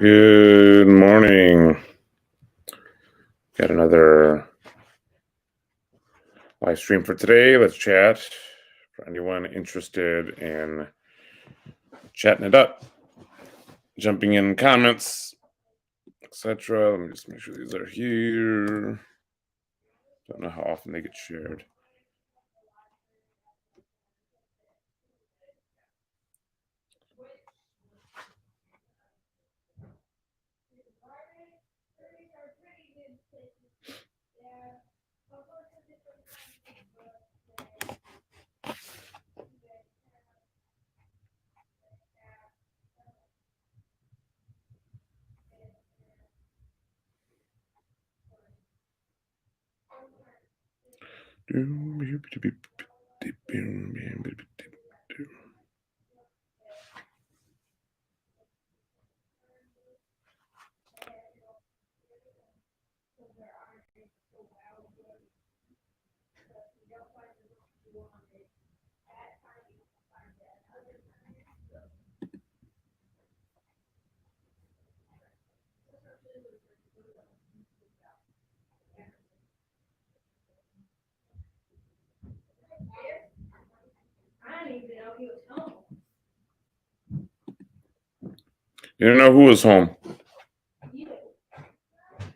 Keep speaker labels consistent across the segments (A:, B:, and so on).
A: Good morning. Got another live stream for today. Let's chat. For anyone interested in chatting it up, jumping in comments, etc. Let me just make sure these are here. Don't know how often they get shared. You didn't know who was home.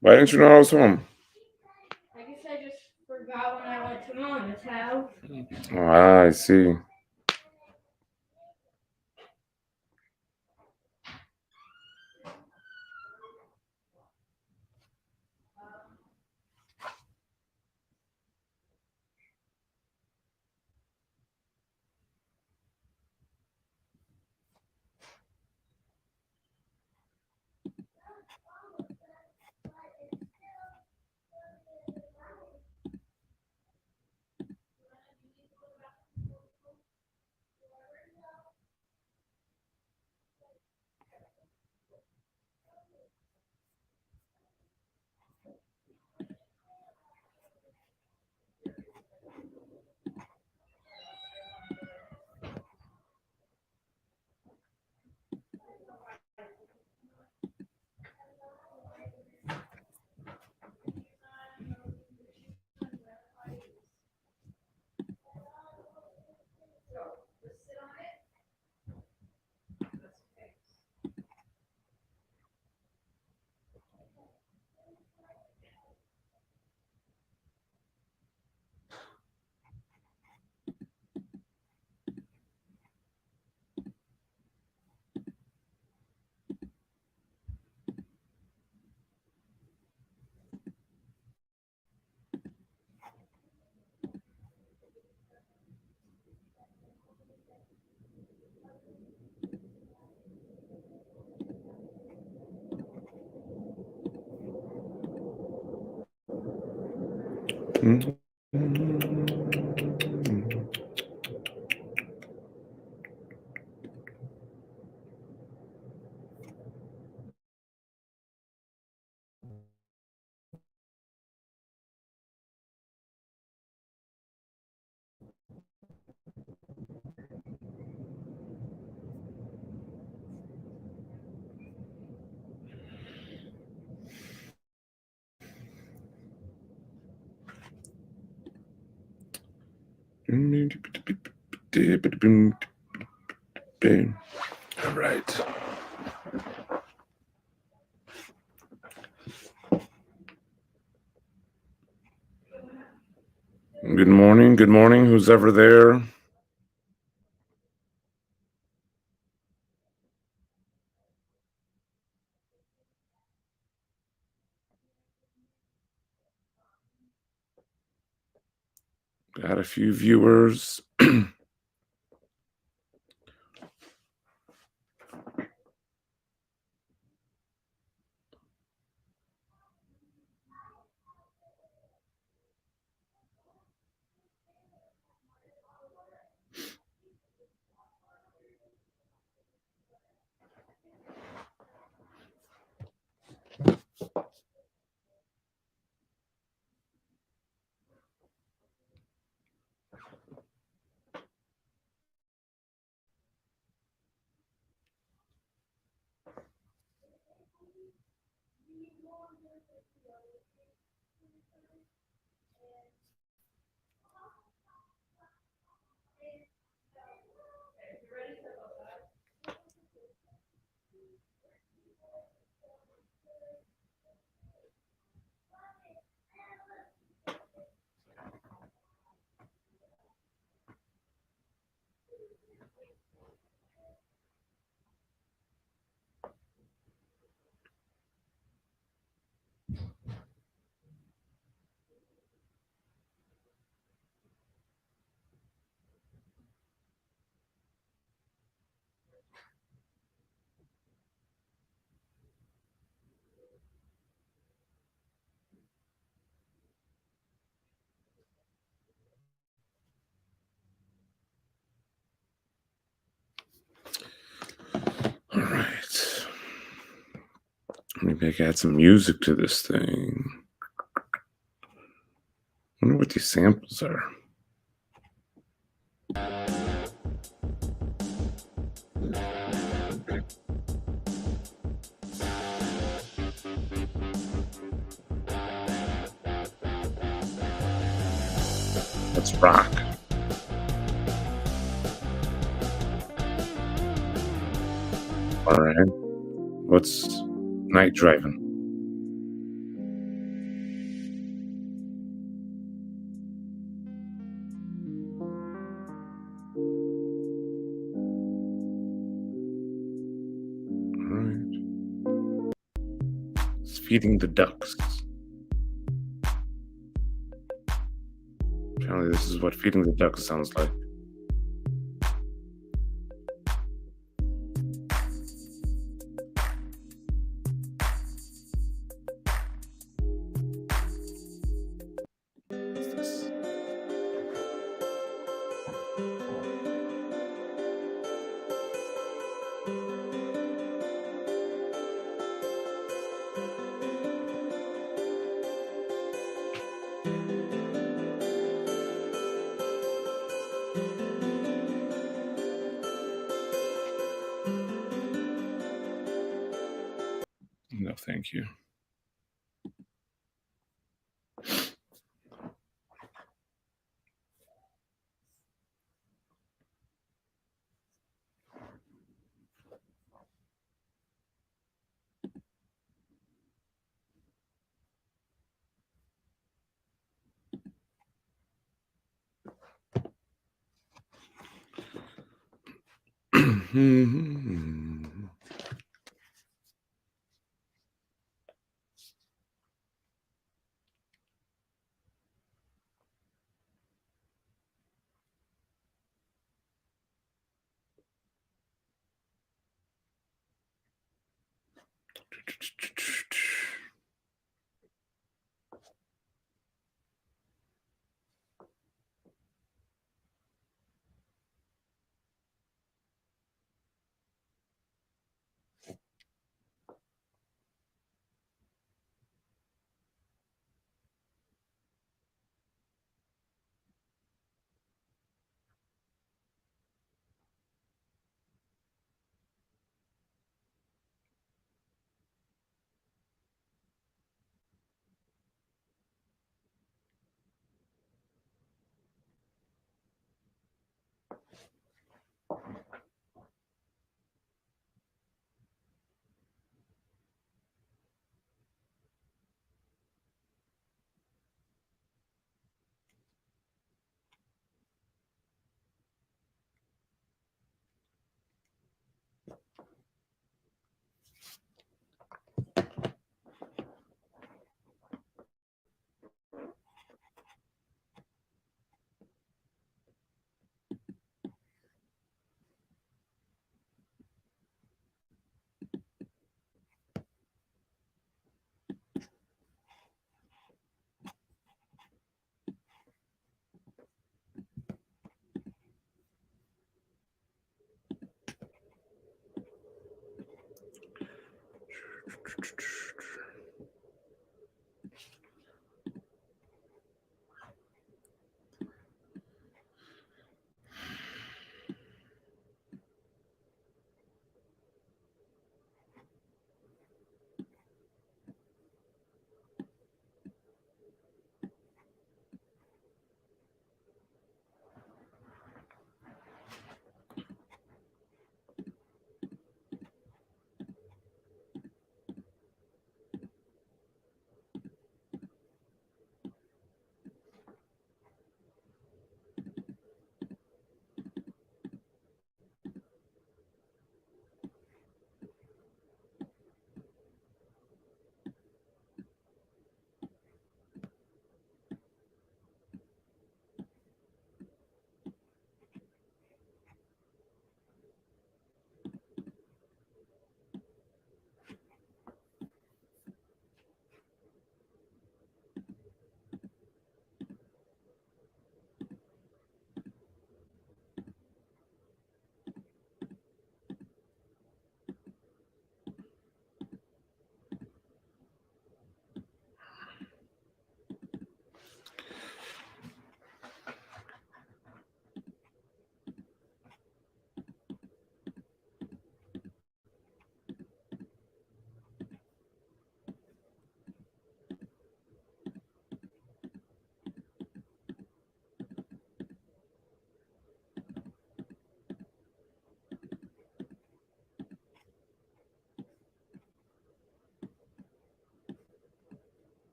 A: Why didn't you know I was home?
B: I guess I just forgot when I went to Mama's house.
A: Ah, I see. All right. Good morning. Good morning. Who's ever there? Got a few viewers. All right. Maybe I can add some music to this thing. I wonder what these samples are. Let's rock. All right. What's night driving? All right. It's feeding the ducks. Apparently, this is what feeding the ducks sounds like. What's this? No, thank you.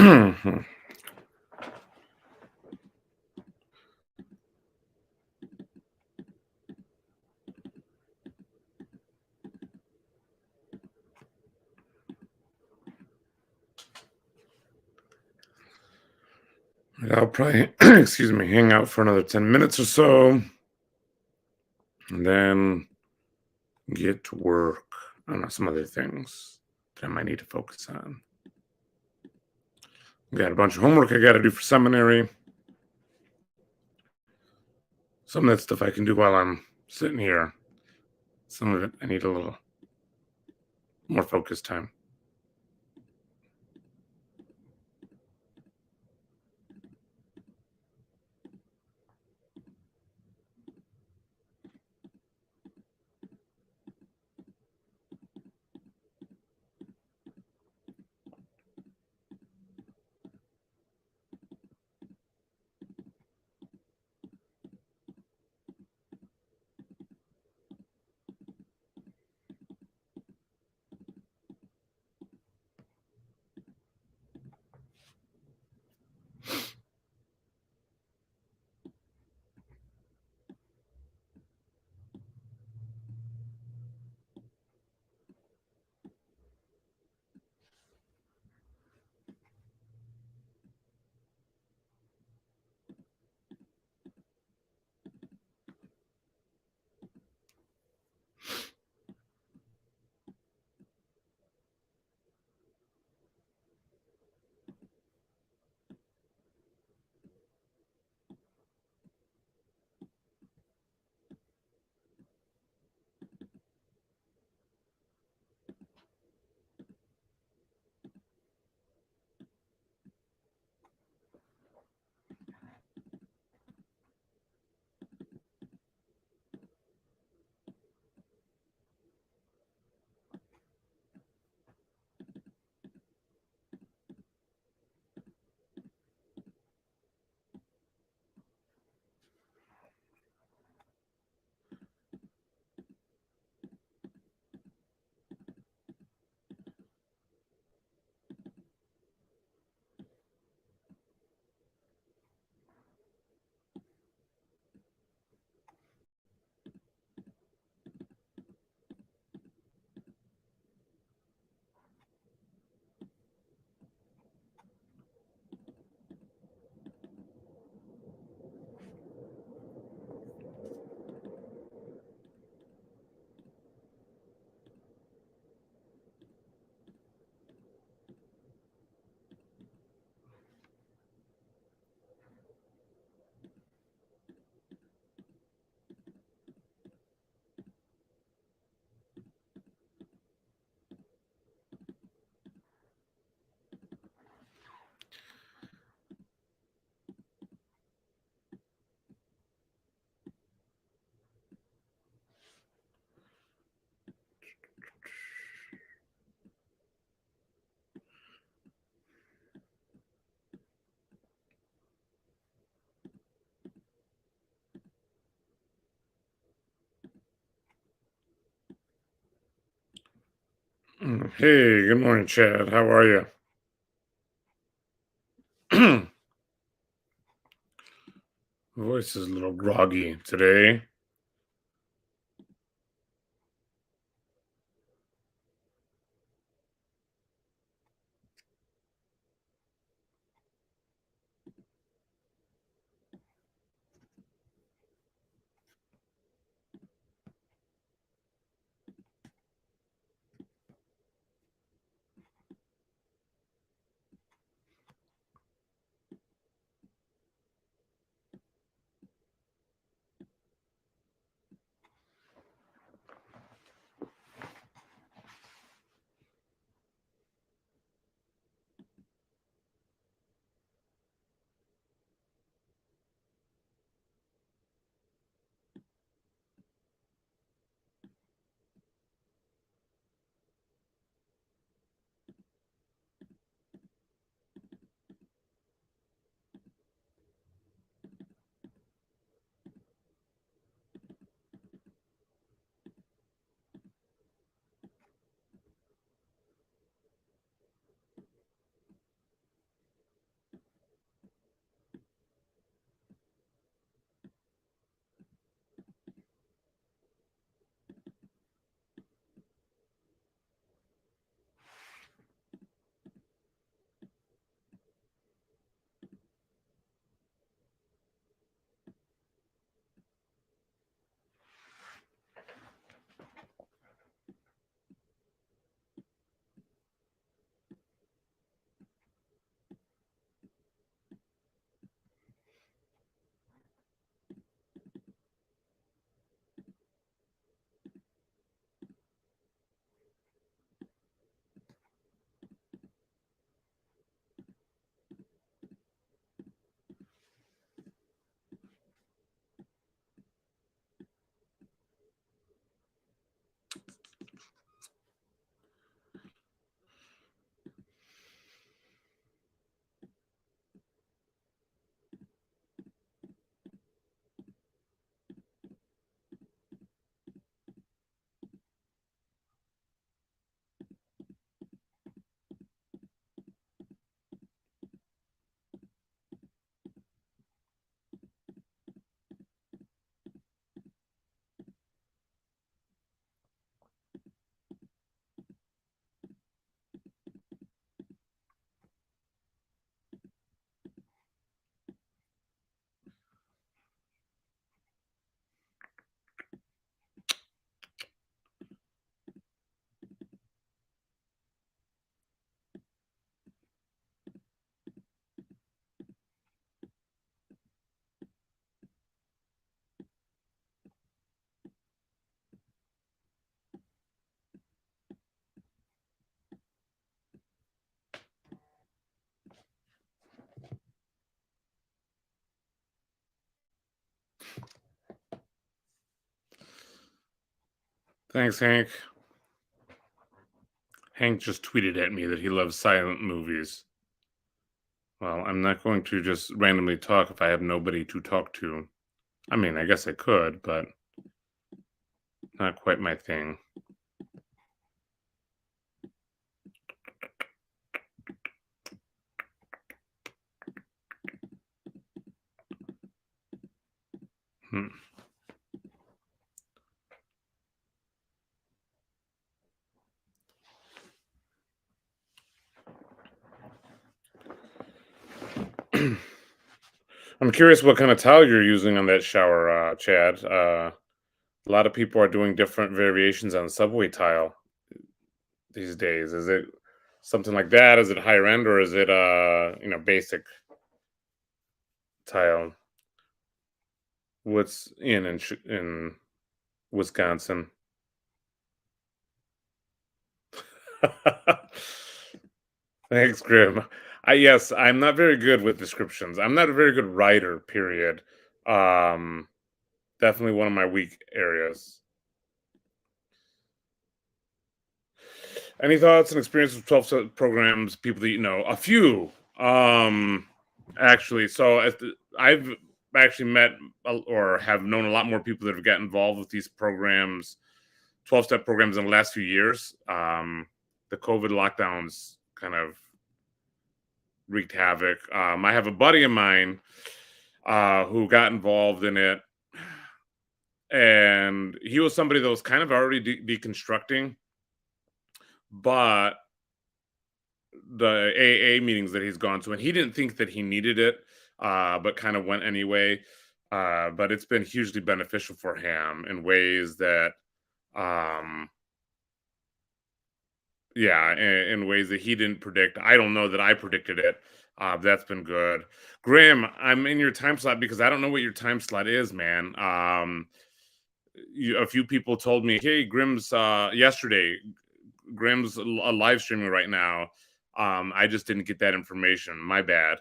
A: I'll probably, excuse me, hang out for another 10 minutes or so and then get to work on some other things that I might need to focus on. Got a bunch of homework I got to do for seminary. Some of that stuff I can do while I'm sitting here. Some of it I need a little more focused time. Hey, good morning, Chad. How are you? Voice is a little groggy today. Thanks, Hank. Hank just tweeted at me that he loves silent movies. Well, I'm not going to just randomly talk if I have nobody to talk to. I mean, I guess I could, but not quite my thing. I'm curious what kind of towel you're using on that shower, Chad. A lot of people are doing different variations on subway tile these days. Is it something like that? Is it higher end, or is it basic tile? What's in Wisconsin? Thanks, Grim. Yes, I'm not very good with descriptions. I'm not a very good writer, period. Definitely one of my weak areas. Any thoughts and experiences with 12-step programs, people that you know? A few. Actually, so I've actually met or have known a lot more people that have gotten involved with these programs, 12-step programs, in the last few years. The COVID lockdowns kind of wreaked havoc. I have a buddy of mine who got involved in it, and he was somebody that was kind of already deconstructing, but the AA meetings that he's gone to, and he didn't think that he needed it, but kind of went anyway. But it's been hugely beneficial for him in ways that, in ways that he didn't predict. I don't know that I predicted it. That's been good. Graham, I'm in your time slot because I don't know what your time slot is, man. A few people told me, hey, Grim's yesterday. Grim's live streaming right now. I just didn't get that information. My bad.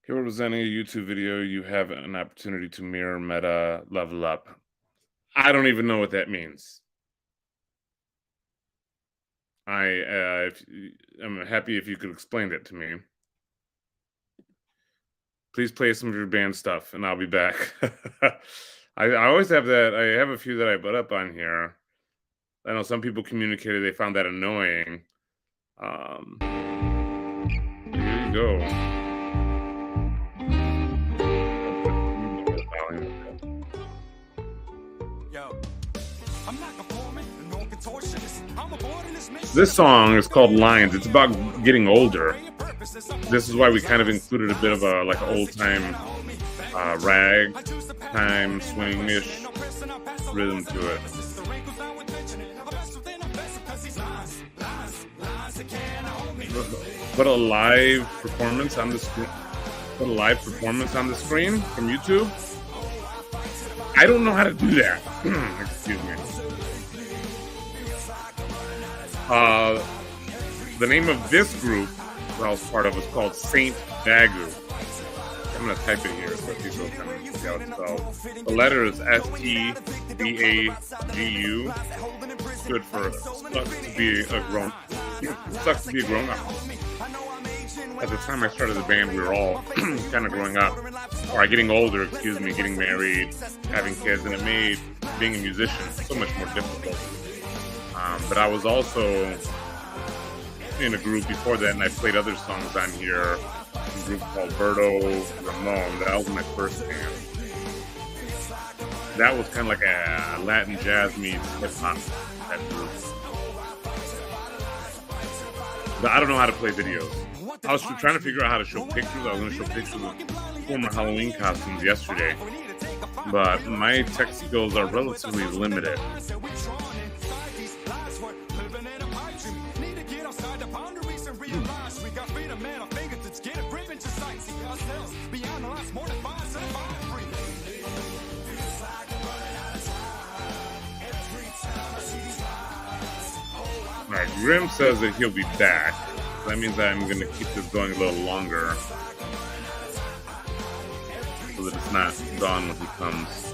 A: If you're presenting a YouTube video, you have an opportunity to mirror meta level up. I don't even know what that means. I'm happy if you could explain that to me. Please play some of your band stuff, and I'll be back. I always have that. I have a few that I put up on here. I know some people communicated they found that annoying. Here you go. This song is called Lines. It's about getting older. This is why we kind of included a bit of a like old time rag time swing-ish rhythm to it. Put a live performance on the screen. Put a live performance on the screen from YouTube. I don't know how to do that. Excuse me. The name of this group that I was part of was called Saint Dagu. I'm going to type it here so people can see how it's spelled. The letter is STDAGU. Good for sucks to be a grown up. At the time I started the band, we were all kind of growing up, or getting older, getting married, having kids, and it made being a musician so much more difficult. But I was also in a group before that, and I played other songs on here. A group called Berto Ramon. That was my first band. That was kind of like a Latin jazz meets hip hop type group. But I don't know how to play videos. I was trying to figure out how to show pictures. I was going to show pictures of former Halloween costumes yesterday, but my tech skills are relatively limited. Alright, Grim says that he'll be back. That means I'm going to keep this going a little longer. so that it's not gone when he comes.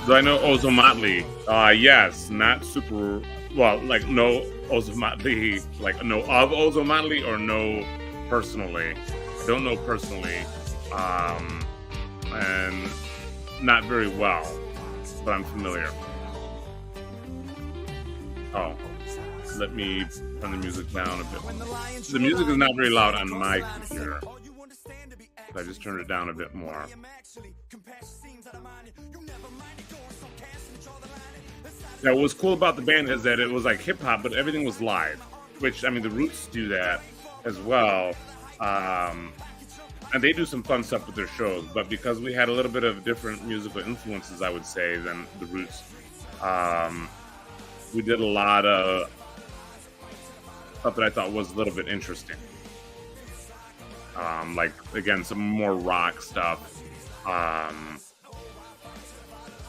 A: Do I know Ozomatli? Yes, not super well. Like no Ozomatli, like no of Ozomatli or no personally. I don't know personally, and not very well, but I'm familiar. Oh, let me turn the music down a bit. The music is not very loud on my computer. I just turned it down a bit more. Now, what was cool about the band is that it was like hip hop, but everything was live. Which, I mean, the Roots do that as well, and they do some fun stuff with their shows. But because we had a little bit of different musical influences, I would say, than the Roots, we did a lot of stuff that I thought was a little bit interesting. Like, again, some more rock stuff.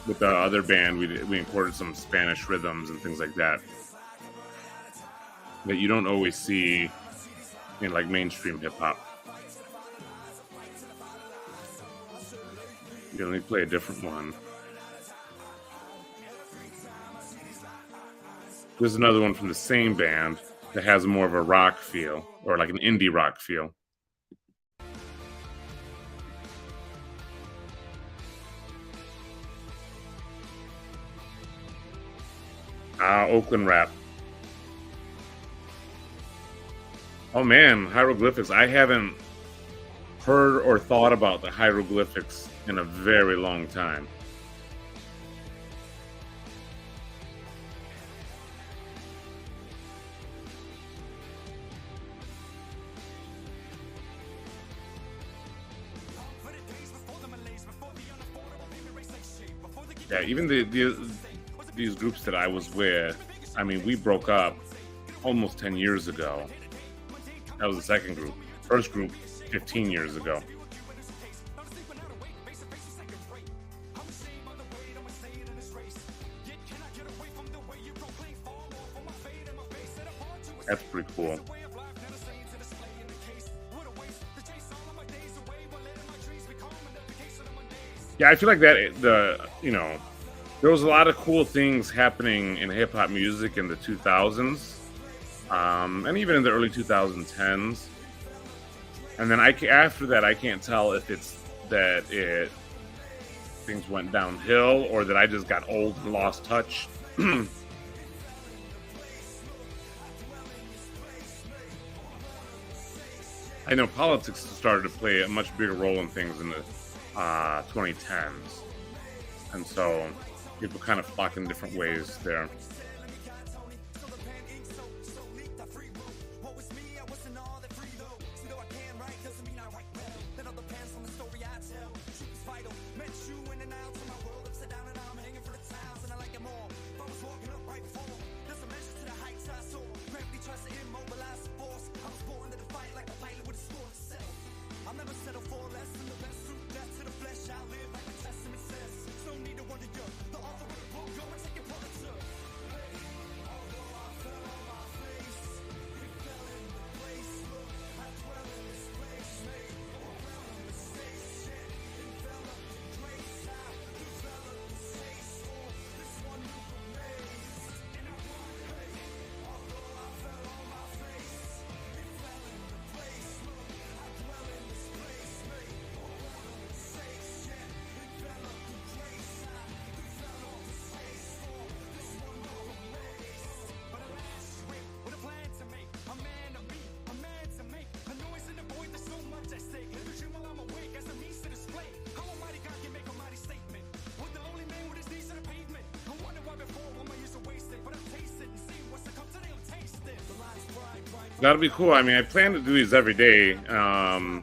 A: With the other band, we included some Spanish rhythms and things like that you don't always see in like mainstream hip hop. Let me play a different one. There's another one from the same band that has more of a rock feel, or like an indie rock feel. Oakland Rap. Oh man, hieroglyphics. I haven't heard or thought about the hieroglyphics in a very long time. Yeah, even these groups that I was with, I mean, we broke up almost 10 years ago. That was the second group. First group, 15 years ago. That's pretty cool. Yeah, I feel like that there was a lot of cool things happening in hip hop music in the 2000s, and even in the early 2010s. And then after that, I can't tell if it's that things went downhill or that I just got old and lost touch. I know politics started to play a much bigger role in things in the 2010s, and so people kind of flock in different ways there. That'll be cool. I mean, I plan to do these every day. I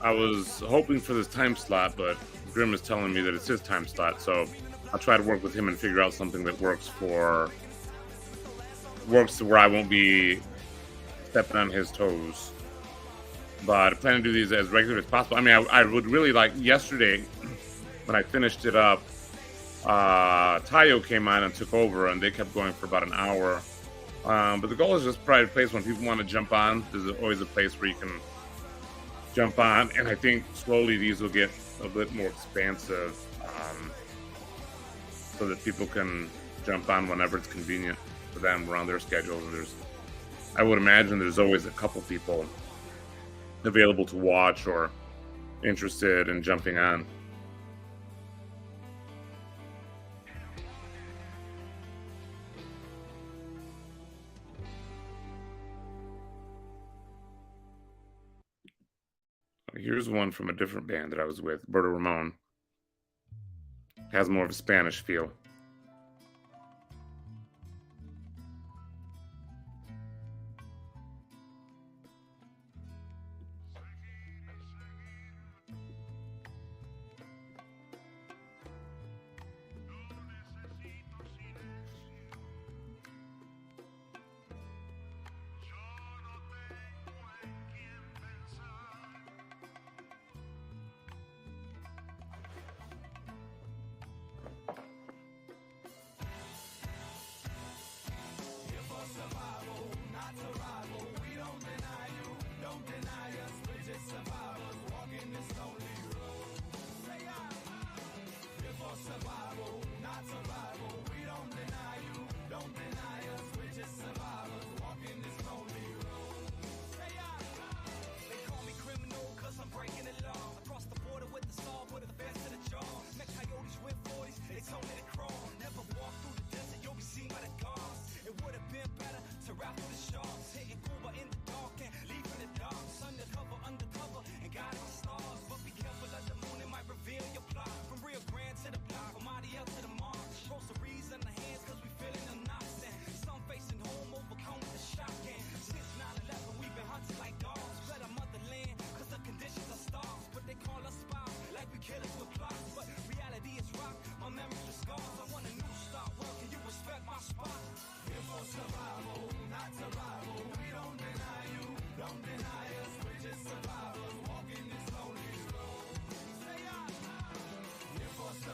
A: was hoping for this time slot, but Grim is telling me that it's his time slot, so I'll try to work with him and figure out something that works to where I won't be stepping on his toes. But I plan to do these as regular as possible. I mean, I would really like, yesterday when I finished it up, Tayo came on and took over, and they kept going for about an hour. But the goal is just probably a place when people want to jump on. There's always a place where you can jump on, and I think slowly these will get a bit more expansive, so that people can jump on whenever it's convenient for them around their schedules. And I would imagine there's always a couple people available to watch or interested in jumping on. Here's one from a different band that I was with, Berto Ramon. Has more of a Spanish feel.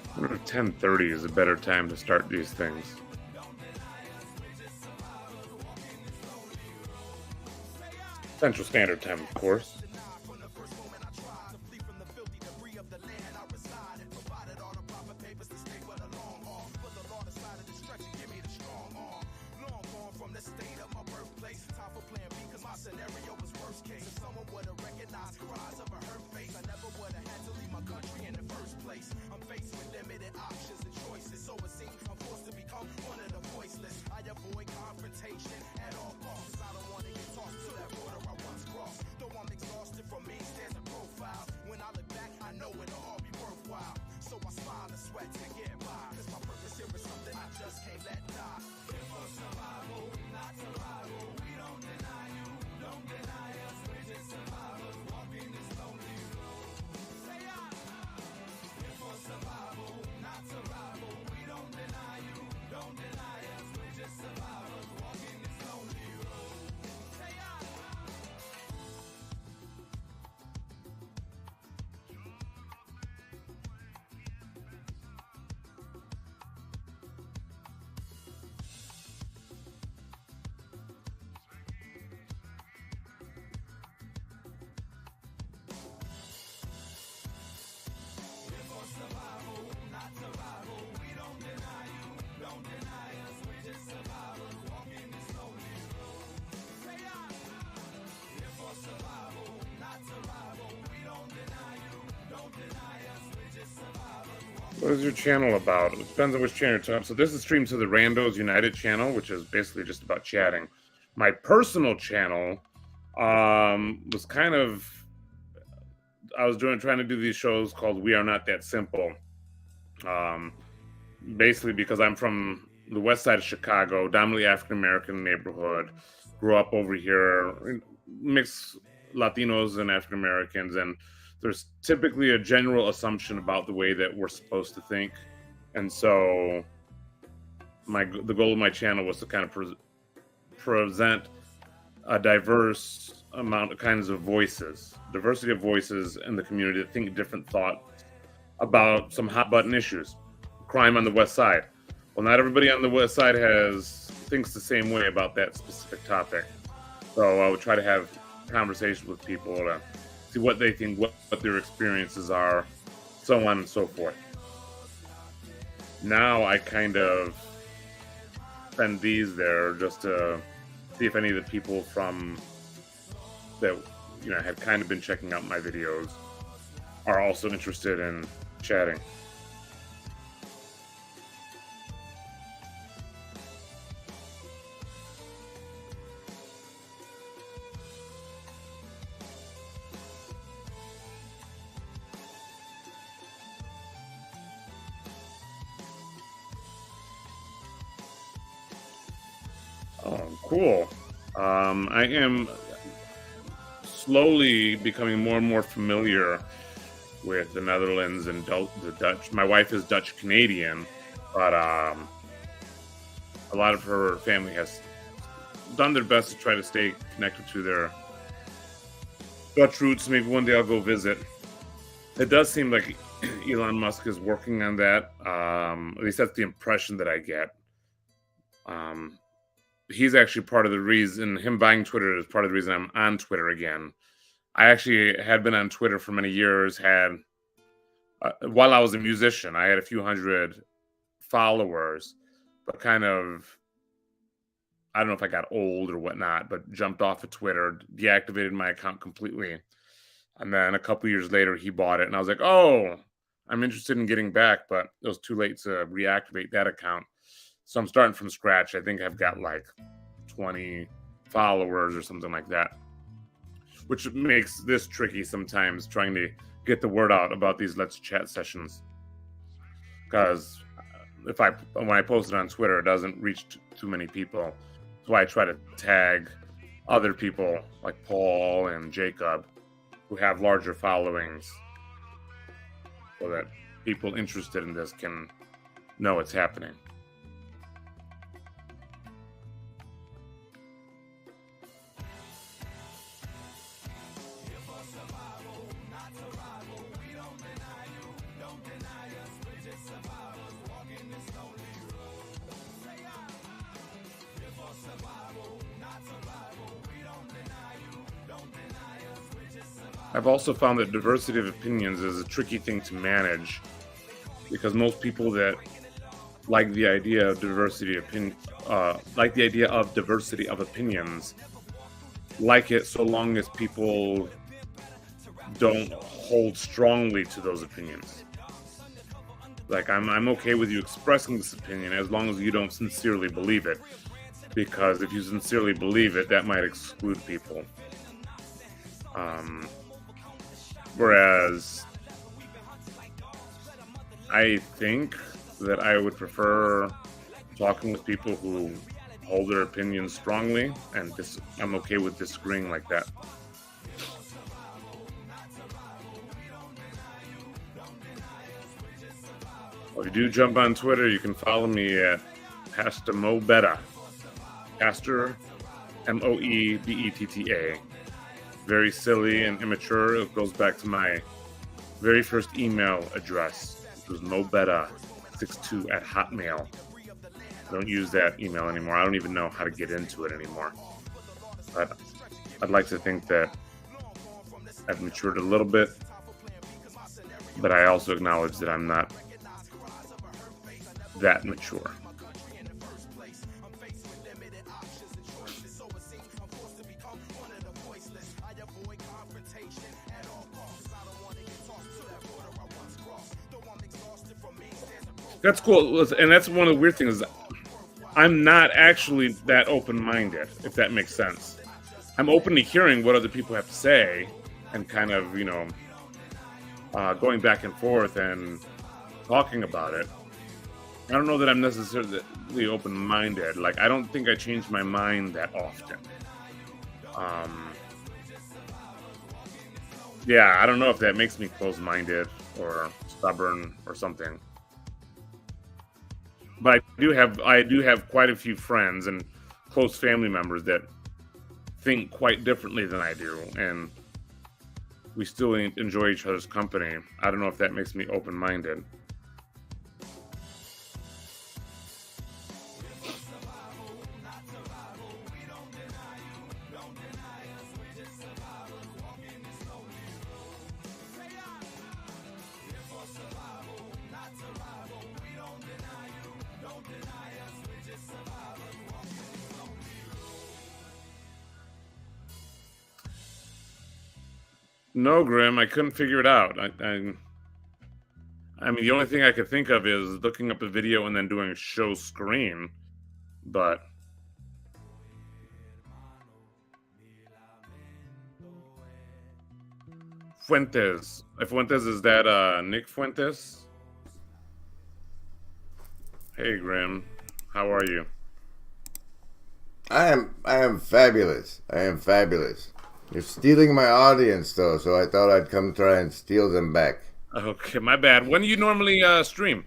A: I wonder if 10:30 is a better time to start these things. Central Standard Time, of course. What is your channel about? It depends on which channel you're talking. So this is streamed to the Randos United channel, which is basically just about chatting. My personal channel was kind of, I was trying to do these shows called We Are Not That Simple. Basically because I'm from the west side of Chicago, dominantly African-American neighborhood, grew up over here, mixed Latinos and African-Americans, and there's typically a general assumption about the way that we're supposed to think. And so the goal of my channel was to kind of present a diverse amount of kinds of voices, diversity of voices in the community that think different thoughts about some hot button issues. Crime on the west side. Well, not everybody on the west side thinks the same way about that specific topic. So I would try to have conversations with people to see what they think, what their experiences are, so on and so forth. Now I kind of send these there just to see if any of the people from that have kind of been checking out my videos are also interested in chatting. Oh, cool. I am slowly becoming more and more familiar with the Netherlands and the Dutch. My wife is Dutch Canadian, but a lot of her family has done their best to try to stay connected to their Dutch roots. Maybe one day I'll go visit. It does seem like Elon Musk is working on that. At least that's the impression that I get. He's actually part of the reason, him buying Twitter is part of the reason I'm on Twitter again. I actually had been on Twitter for many years, while I was a musician, I had a few hundred followers, but kind of, I don't know if I got old or whatnot, but jumped off of Twitter, deactivated my account completely. And then a couple years later, he bought it. And I was like, oh, I'm interested in getting back, but it was too late to reactivate that account. So I'm starting from scratch. I think I've got like 20 followers or something like that, which makes this tricky sometimes trying to get the word out about these Let's Chat sessions. Because when I post it on Twitter, it doesn't reach too many people. So I try to tag other people like Paul and Jacob who have larger followings so that people interested in this can know it's happening. I've also found that diversity of opinions is a tricky thing to manage because most people that like the idea of diversity of opinions like it so long as people don't hold strongly to those opinions. Like I'm okay with you expressing this opinion as long as you don't sincerely believe it, because if you sincerely believe it, that might exclude people. Whereas I think that I would prefer talking with people who hold their opinions strongly, and I'm okay with disagreeing like that. Well, if you do jump on Twitter, you can follow me at Pastor Moebetta. Pastor Moebetta. Very silly and immature. It goes back to my very first email address, which was moebetta62@hotmail. I don't use that email anymore. I don't even know how to get into it anymore. But I'd like to think that I've matured a little bit, but I also acknowledge that I'm not that mature. That's cool, and that's one of the weird things. I'm not actually that open-minded, if that makes sense. I'm open to hearing what other people have to say, and kind of, going back and forth and talking about it. I don't know that I'm necessarily open-minded. Like, I don't think I change my mind that often. Yeah, I don't know if that makes me closed-minded or stubborn or something. But I do have quite a few friends and close family members that think quite differently than I do, and we still enjoy each other's company. I don't know if that makes me open-minded. No, Grim, I couldn't figure it out. I mean, the only thing I could think of is looking up a video and then doing show screen, but Fuentes. Fuentes, is that Nick Fuentes? Hey, Grim, how are you?
C: I am fabulous. I am fabulous. You're stealing my audience though, so I thought I'd come try and steal them back.
A: Okay, my bad. When do you normally stream?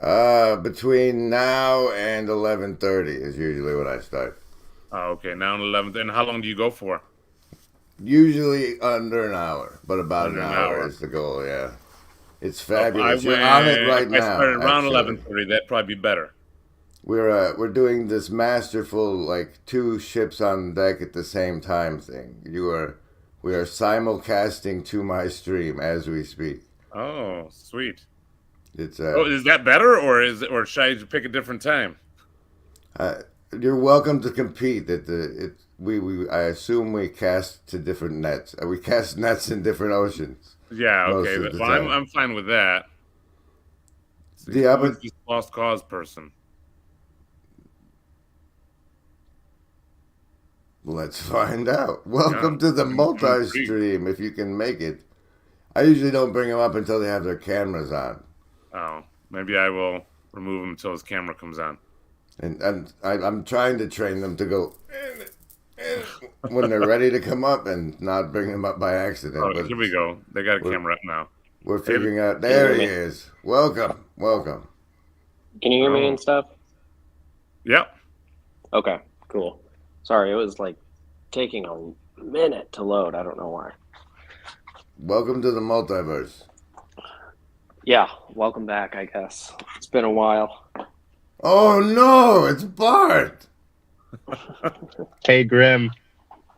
C: Between now and 11:30 is usually when I start.
A: Oh, okay, now in 11th. And how long do you go for?
C: Usually under an hour, but about
A: Under
C: an
A: an
C: hour
A: hour.
C: is the goal, yeah. It's
A: If
C: fabulous. You're on it right
A: if I
C: now.
A: started around
C: actually.
A: 11:30, that'd probably be better.
C: We're doing this masterful like two ships on deck at the same time thing. We are simulcasting to my stream as we speak.
A: Oh, sweet.
C: It's
A: Oh, is that better, or should I pick a different time?
C: you're welcome to compete. I assume we cast to different nets. We cast nets in different oceans.
A: Yeah,
C: Most
A: okay.
C: of the
A: Well,
C: time.
A: I'm fine with that.
C: Yeah,
A: Who is
C: but
A: this lost cause person?
C: let's find out. Welcome
A: Yeah,
C: to the
A: I'm
C: multi-stream if you can make it. I usually don't bring them up until they have their cameras on.
A: Oh, maybe I will remove him until his camera comes on.
C: And I'm trying to train them to go when they're ready to come up and not bring them up by accident.
A: Oh,
C: But
A: here we go. They got a
C: we're-
A: camera up now.
C: we're figuring out. There he is. Welcome.
D: Can you hear me
A: Oh.
D: and stuff?
A: Yep.
D: Okay, cool. Sorry, it was like taking a minute to load. I don't know why.
C: Welcome to the multiverse.
D: Yeah, welcome back, I guess. It's been a while.
C: Oh no, it's Bart.
E: Hey, Grim.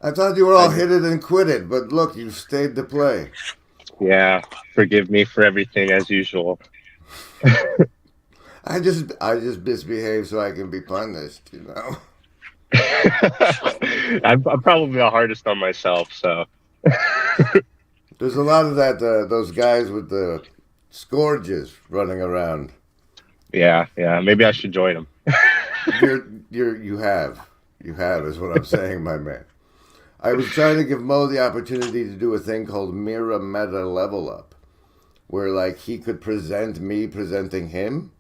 C: I thought you were all hit it and quit it, but look, you stayed to play.
E: Yeah, forgive me for everything as usual.
C: I just misbehaved so I can be punished, you know.
E: I'm probably the hardest on myself, so
C: There's a lot of that. Those guys with the scourges running around.
E: yeah. Maybe I should join them.
C: You have is what I'm saying, my man. I was trying to give Mo the opportunity to do a thing called Mira Meta Level Up, where like he could present me presenting him,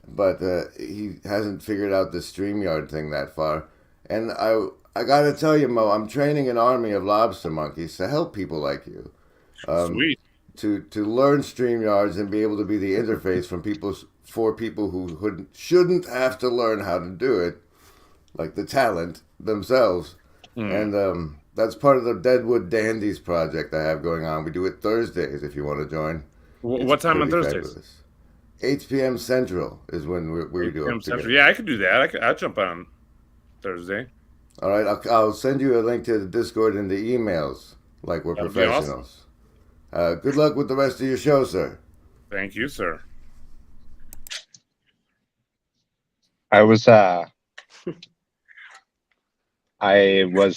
C: but he hasn't figured out the StreamYard thing that far. And I gotta tell you, Mo, I'm training an army of lobster monkeys to help people like you.
A: Sweet.
C: To learn StreamYards and be able to be the interface for people who shouldn't have to learn how to do it, like the talent themselves. And that's part of the Deadwood Dandies project I have going on. We do it Thursdays if you want to join.
A: What time on
C: Pretty
A: Thursdays?
C: fabulous. 8 p.m. Central is when we do
A: PM
C: it
A: Central.
C: together.
A: Yeah, I could do that. I'll jump on Thursday.
C: All right, I'll send you a link to the Discord in the emails, like we're
A: That'd be awesome.
C: professionals. Good luck with the rest of your show, sir.
A: Thank you, sir.
E: I was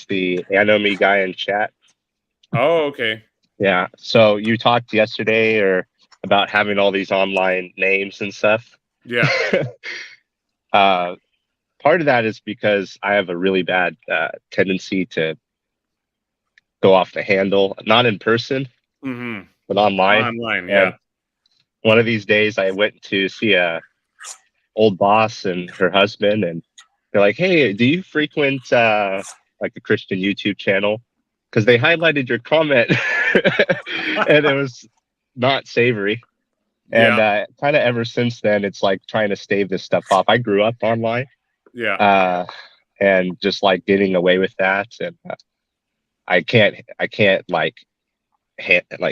E: the Anomi guy in chat.
A: Oh, okay.
E: Yeah. So you talked yesterday or about having all these online names and stuff.
A: Yeah.
E: Part of that is because I have a really bad tendency to go off the handle, not in person,
A: Mm-hmm.
E: but online.
A: Online, yeah.
E: And one of these days I went to see a old boss and her husband, and they're like, "Hey, do you frequent like a Christian YouTube channel?" Because they highlighted your comment and it was not savory. And kind of ever since then, it's like trying to stave this stuff off. I grew up online,
A: Yeah.
E: and just like getting away with that, and I can't like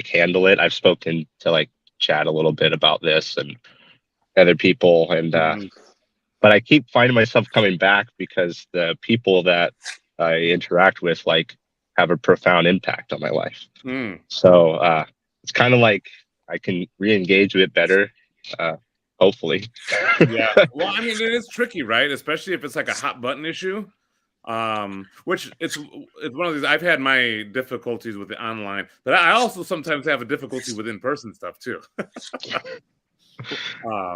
E: handle it. I've spoken to like Chad a little bit about this and other people, and
A: Mhm.
E: but I keep finding myself coming back because the people that I interact with like have a profound impact on my life.
A: Mm.
E: So it's kind of like I can re-engage with it better, hopefully.
A: Yeah. Well, I mean, it is tricky, right? Especially if it's like a hot button issue. Which it's one of these. I've had my difficulties with the online, but I also sometimes have a difficulty with in-person stuff too.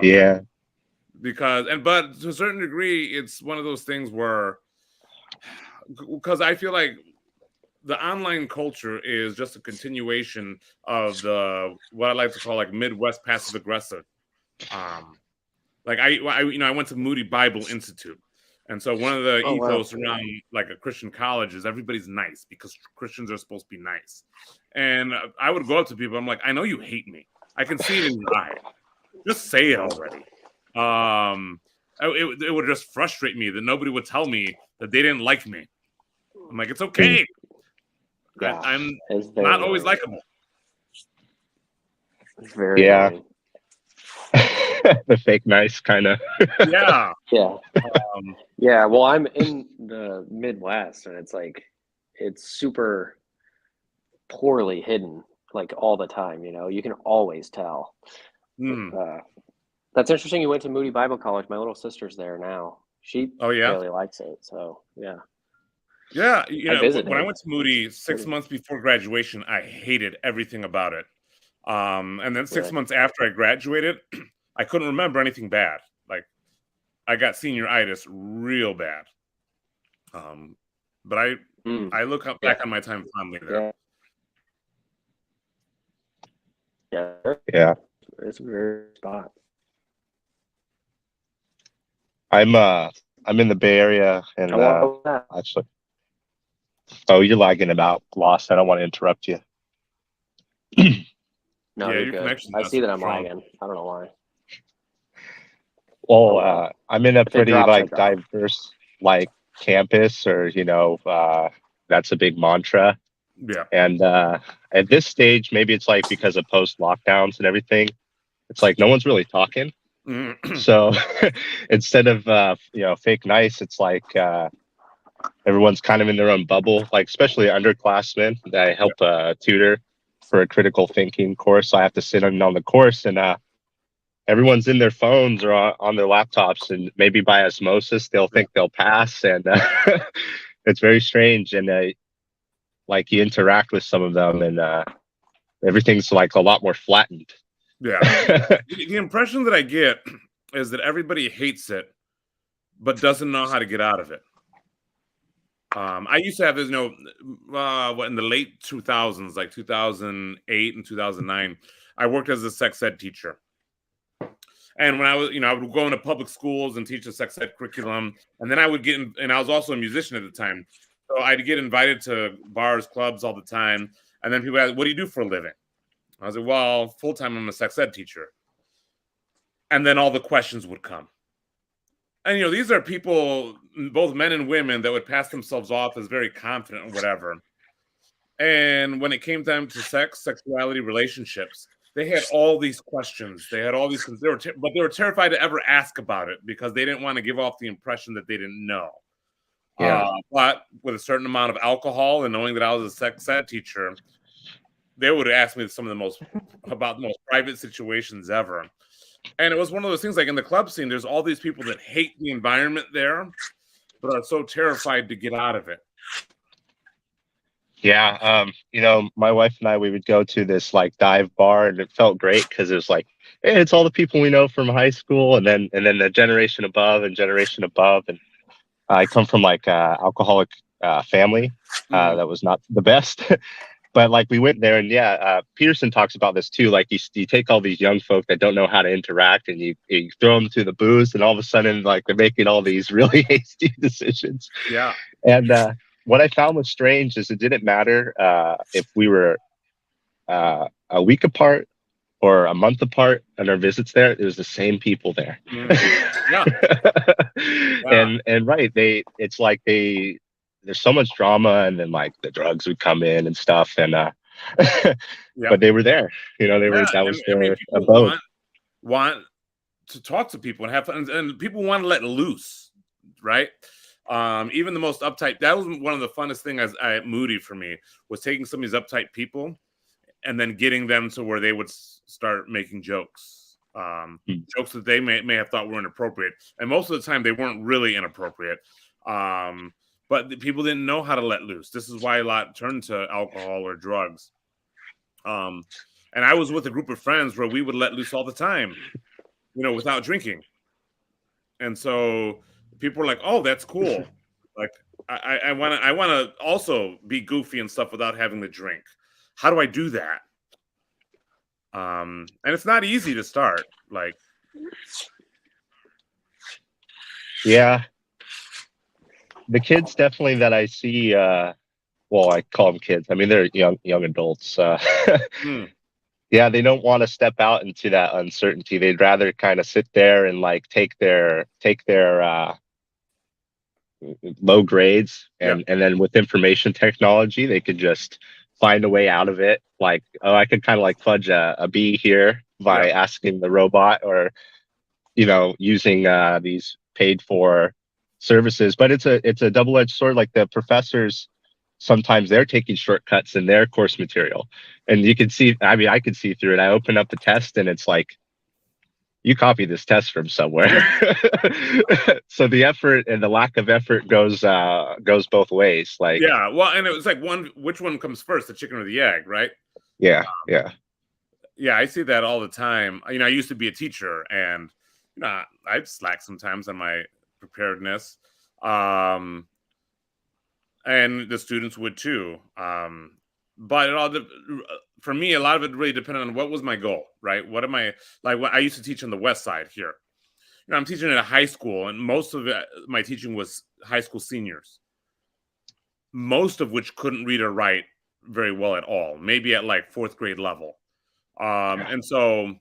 E: Yeah.
A: But to a certain degree, it's one of those things where, because I feel like the online culture is just a continuation of what I like to call like Midwest passive aggressive. Like I went to Moody Bible Institute, and so one of the
D: Oh, wow.
A: ethos around like a Christian college is everybody's nice because Christians are supposed to be nice. And I would go up to people, I'm like, I know you hate me. I can see it in your eye. Just say it already. It would just frustrate me that nobody would tell me that they didn't like me. I'm like, it's okay.
D: Yeah,
A: I'm
D: it's very
A: not always
D: annoying.
A: likable.
D: It's very
E: Yeah.
D: annoying.
E: The fake nice kind of.
A: Yeah.
D: Yeah.
A: Um,
D: Yeah, well, I'm in the Midwest, and it's super poorly hidden, like all the time. You can always tell.
A: hmm.
D: That's interesting. You went to Moody Bible College. My little sister's there now. She
A: Oh yeah.
D: really likes it. So yeah,
A: Yeah,
D: I visited.
A: when I went to Moody 6 months before graduation, I hated everything about it. And then 6 months after I graduated, I couldn't remember anything bad. Like I got senioritis real bad. But I look back on my time fondly there.
D: Yeah.
E: Yeah.
D: It's a weird spot.
E: I'm in the Bay Area, and actually, oh, you're lagging about, Lost. I don't want to interrupt you.
D: No,
A: Yeah,
D: you're
A: your
D: good.
A: connection's
D: I
A: not
D: see that
A: so
D: I'm
A: strong.
D: lagging. I don't know why.
E: Well, I'm in a
D: If it
E: pretty
D: drops, I
E: like
D: drop.
E: diverse like campus, or that's a big mantra.
A: Yeah.
E: And at this stage, maybe it's like because of post lockdowns and everything, it's like no one's really talking. So instead of fake nice, it's like everyone's kind of in their own bubble. Like especially underclassmen that I help tutor for a critical thinking course. So I have to sit in on the course, and everyone's in their phones or on their laptops, and maybe by osmosis they'll think they'll pass, and it's very strange. And like you interact with some of them, and everything's like a lot more flattened.
A: Yeah. The impression that I get is that everybody hates it, but doesn't know how to get out of it. I used to have this, in the late 2000s, like 2008 and 2009, I worked as a sex ed teacher. And when I was, I would go into public schools and teach a sex ed curriculum. And then I would and I was also a musician at the time. So I'd get invited to bars, clubs all the time. And then people ask, what do you do for a living? I was like, well, full-time, I'm a sex ed teacher. And then all the questions would come. And, these are people, both men and women, that would pass themselves off as very confident or whatever. And when it came time to sexuality, relationships, they had all these questions. They had all these, but they were terrified to ever ask about it because they didn't want to give off the impression that they didn't know.
E: Yeah.
A: But with a certain amount of alcohol and knowing that I was a sex ed teacher, they would ask me some of the most private situations ever. And it was one of those things, like in the club scene, there's all these people that hate the environment there, but are so terrified to get out of it.
E: Yeah. My wife and I, we would go to this like dive bar, and it felt great because it was like, hey, it's all the people we know from high school, and then the generation above and generation above. And I come from like alcoholic family that was not the best. But like we went there, and Peterson talks about this too. Like you take all these young folk that don't know how to interact, and you throw them to the booze, and all of a sudden, like they're making all these really hasty decisions.
A: Yeah.
E: And what I found was strange is it didn't matter if we were a week apart or a month apart on our visits there. It was the same people there.
A: Yeah.
E: And right, it's like there's so much drama, and then like the drugs would come in and stuff, and but they were there, that was their abode.
A: Want to talk to people and have fun, and people want to let loose, right? Even the most uptight, that was one of the funnest things at Moody for me, was taking some of these uptight people and then getting them to where they would start making jokes. Jokes that they may have thought were inappropriate, and most of the time they weren't really inappropriate. but the people didn't know how to let loose. This is why a lot turned to alcohol or drugs. And I was with a group of friends where we would let loose all the time, without drinking. And so people were like, "Oh, that's cool." Like, I want to also be goofy and stuff without having to drink. How do I do that? And it's not easy to start. Like,
E: Yeah, the kids definitely that I see. Well, I call them kids. I mean, they're young adults.
A: hmm,
E: Yeah, they don't want to step out into that uncertainty. They'd rather kind of sit there and like take their low grades,
A: Yeah.
E: and then with information technology, they could just find a way out of it. Like, oh, I could kind of like fudge a B here by asking the robot, or using these paid for services. But it's a double-edged sword. Like, the professors, sometimes they're taking shortcuts in their course material, and you can see, I mean, I could see through it. I open up the test and it's like, you copy this test from somewhere. So the effort and the lack of effort goes both ways. Like,
A: yeah. Well, and it was like, which one comes first, the chicken or the egg, right?
E: yeah.
A: Yeah, I see that all the time. I used to be a teacher, and I'd slack sometimes on my preparedness, and the students would too. But for me, a lot of it really depended on what was my goal, right? What am I like? What I used to teach on the West Side here. I'm teaching at a high school, and most of my teaching was high school seniors, most of which couldn't read or write very well at all, maybe at like fourth grade level. And so,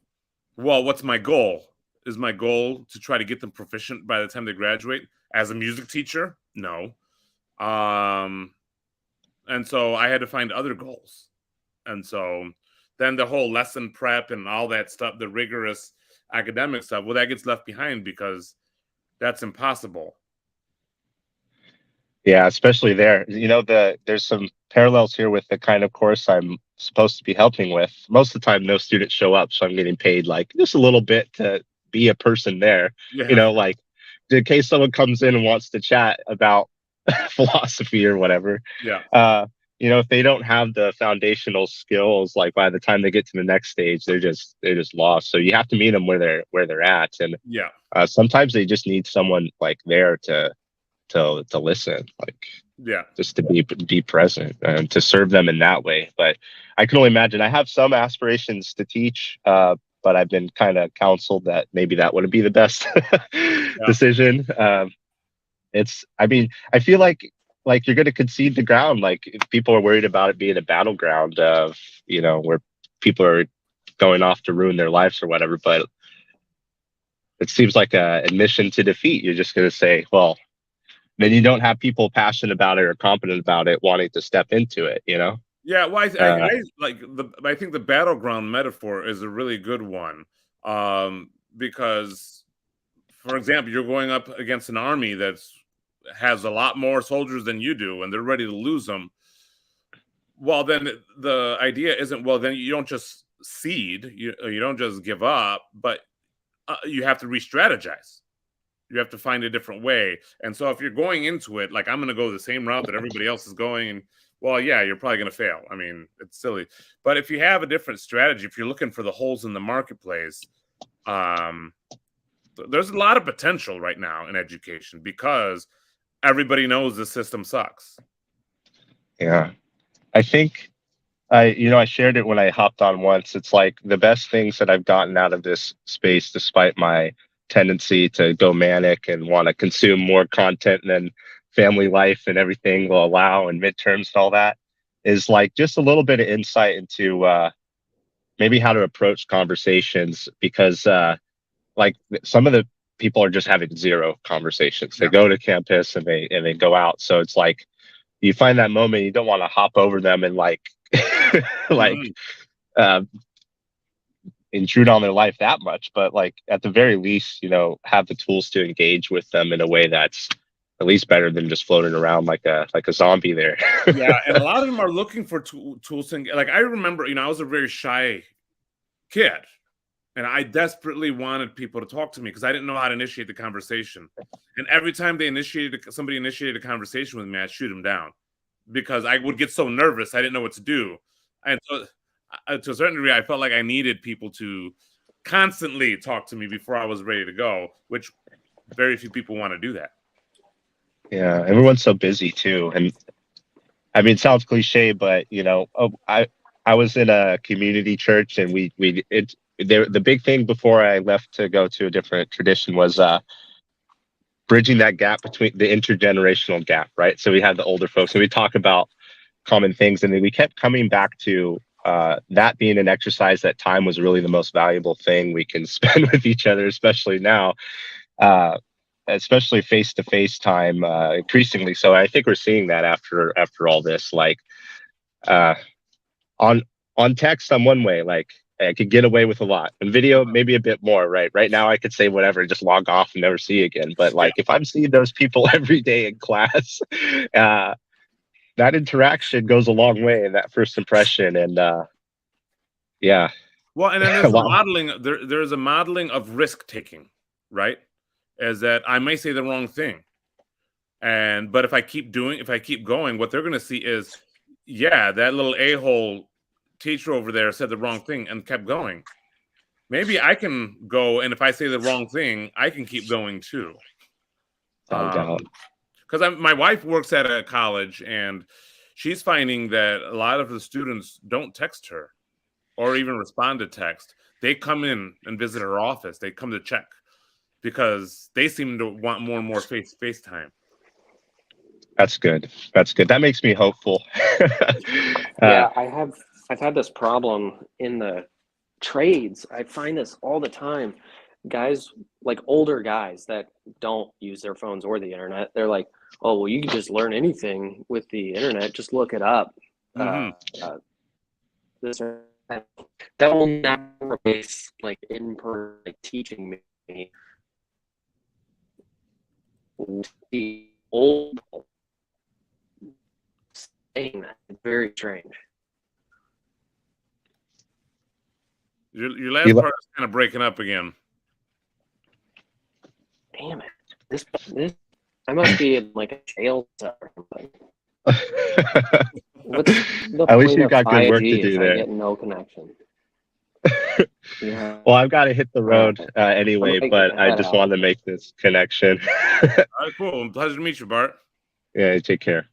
A: well, what's my goal? Is my goal to try to get them proficient by the time they graduate as a music teacher? No. And so I had to find other goals. And so then the whole lesson prep and all that stuff, the rigorous academic stuff, well, that gets left behind because that's impossible.
E: Yeah, especially there. There's some parallels here with the kind of course I'm supposed to be helping with. Most of the time, no students show up, so I'm getting paid like just a little bit to be a person there.
A: Yeah.
E: Like, in case someone comes in and wants to chat about philosophy or whatever.
A: Yeah.
E: If they don't have the foundational skills, like by the time they get to the next stage, they're just lost. So you have to meet them where they're at, and
A: Yeah.
E: sometimes they just need someone like there to listen, like,
A: Yeah.
E: just to be present and to serve them in that way. But I can only imagine. I have some aspirations to teach, but I've been kind of counseled that maybe that wouldn't be the best decision. I mean, I feel like you're going to concede the ground. Like, if people are worried about it being a battleground of, where people are going off to ruin their lives or whatever, but it seems like a admission to defeat. You're just going to say, well, then you don't have people passionate about it or competent about it wanting to step into it,
A: Yeah, well, I think the battleground metaphor is a really good one, because, for example, you're going up against an army that has a lot more soldiers than you do, and they're ready to lose them. Well, then the idea isn't, well, then you don't just cede, you don't just give up, but you have to re-strategize. You have to find a different way. And so if you're going into it like, I'm going to go the same route that everybody else is going, and, well, yeah, you're probably going to fail. I mean, it's silly. But if you have a different strategy, if you're looking for the holes in the marketplace, there's a lot of potential right now in education because everybody knows the system sucks.
E: Yeah. I think I shared it when I hopped on once. It's like the best things that I've gotten out of this space, despite my tendency to go manic and want to consume more content than family life and everything will allow, and midterms and all that, is like just a little bit of insight into maybe how to approach conversations, because like some of the people are just having zero conversations. They go to campus and they go out. So it's like you find that moment, you don't want to hop over them and like intrude on their life that much, but like at the very least, have the tools to engage with them in a way that's at least better than just floating around like a zombie there.
A: Yeah, and a lot of them are looking for tools. Like, I remember, I was a very shy kid. And I desperately wanted people to talk to me because I didn't know how to initiate the conversation. And every time somebody initiated a conversation with me, I'd shoot them down because I would get so nervous. I didn't know what to do. And so, to a certain degree, I felt like I needed people to constantly talk to me before I was ready to go, which very few people want to do that.
E: Yeah, everyone's so busy too, and I mean, it sounds cliche, but I was in a community church, and the big thing before I left to go to a different tradition was bridging that gap between the intergenerational gap, right? So we had the older folks, and we talk about common things, and then we kept coming back to that being an exercise. That time was really the most valuable thing we can spend with each other, especially now. Especially face-to-face time, increasingly so. I think we're seeing that after all this, like uh on text, I'm one way, like I could get away with a lot, and video maybe a bit more. Right now I could say whatever, just log off and never see you again, but like if I'm seeing those people every day in class, that interaction goes a long way in that first impression. And yeah.
A: Well, and then there's a modeling. There's a modeling of risk taking, right? Is that I may say the wrong thing, but if I keep going, what they're going to see is, yeah, that little a-hole teacher over there said the wrong thing and kept going. Maybe I can go, and if I say the wrong thing, I can keep going too. Because my wife works at a college, and she's finding that a lot of the students don't text her or even respond to text. They come in and visit her office. They come to check because they seem to want more and more face time.
E: That's good. That makes me hopeful.
D: Yeah, I've had this problem in the trades. I find this all the time. Guys, like older guys that don't use their phones or the internet, they're like, "Oh, well, you can just learn anything with the internet. Just look it up." This or that. That will not replace like in-person teaching me. The old saying that, it's very strange.
A: Your last part is kind of breaking up again.
D: Damn it! This I must be in like a jail cell or something. What's the
E: At least
D: point
E: you
D: of
E: got good work
D: 5G
E: to do
D: if
E: there.
D: I get no connection?
E: Well, I've got to hit the road anyway, but I just wanted to make this connection.
A: All right, cool. Pleasure to meet you, Bart.
E: Yeah, take care.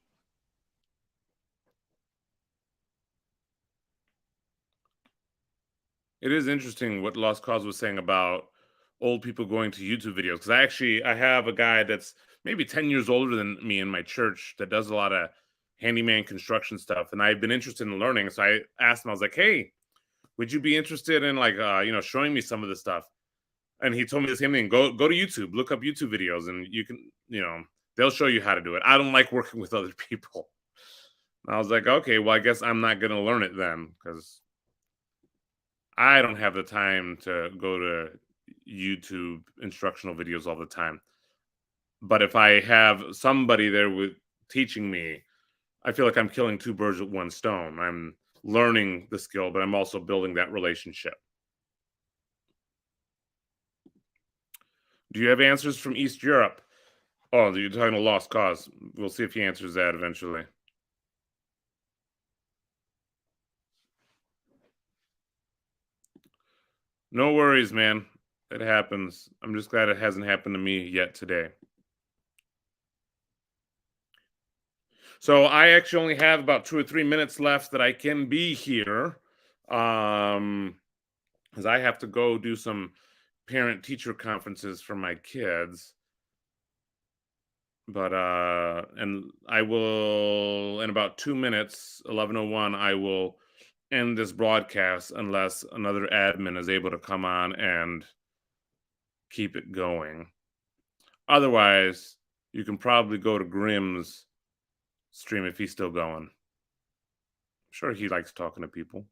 A: It is interesting what Lost Cause was saying about old people going to YouTube videos. Because I have a guy that's maybe 10 years older than me in my church that does a lot of handyman construction stuff. And I've been interested in learning. So I asked him, I was like, hey, would you be interested in showing me some of this stuff? And he told me the same thing. Go to YouTube, look up YouTube videos, and you can, they'll show you how to do it. I don't like working with other people. And I was like, okay, well, I guess I'm not going to learn it then because I don't have the time to go to YouTube instructional videos all the time. But if I have somebody there teaching me, I feel like I'm killing two birds with one stone. I'm learning the skill, but I'm also building that relationship. Do you have answers from East Europe? Oh, you're talking to Lost Cause. We'll see if he answers that eventually. No worries, man. It happens. I'm just glad it hasn't happened to me yet today. So I actually only have about 2 or 3 minutes left that I can be here. Because I have to go do some parent-teacher conferences for my kids. But and I will, in about 2 minutes, 11:01, I will end this broadcast unless another admin is able to come on and keep it going. Otherwise, you can probably go to Grimm's stream if he's still going. I'm sure he likes talking to people.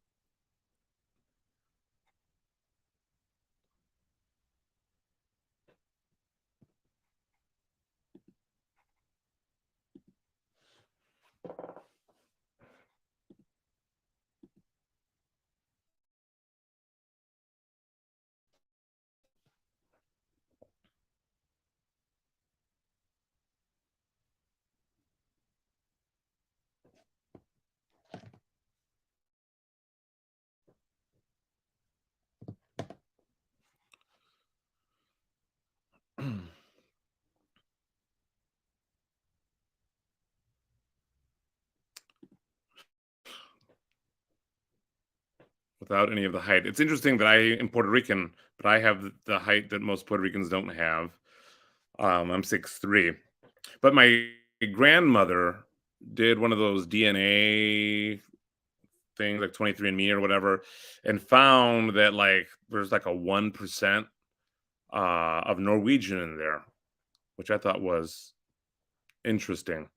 A: without any of the height. It's interesting that I am Puerto Rican, but I have the height that most Puerto Ricans don't have. I'm 6'3", but my grandmother did one of those DNA things like 23andMe or whatever, and found that like there's like a 1% of Norwegian in there, which I thought was interesting.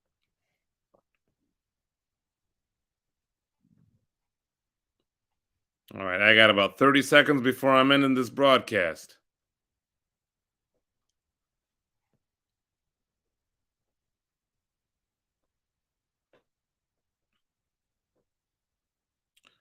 A: All right, I got about 30 seconds before I'm ending this broadcast.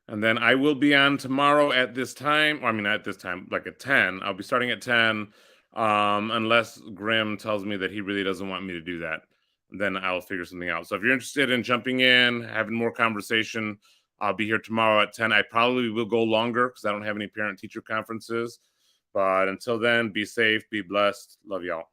A: And then I will be on tomorrow at this time. I mean, at this time, like at 10. I'll be starting at 10, unless Grim tells me that he really doesn't want me to do that. Then I'll figure something out. So if you're interested in jumping in, having more conversation, I'll be here tomorrow at 10. I probably will go longer because I don't have any parent-teacher conferences. But until then, be safe, be blessed. Love y'all.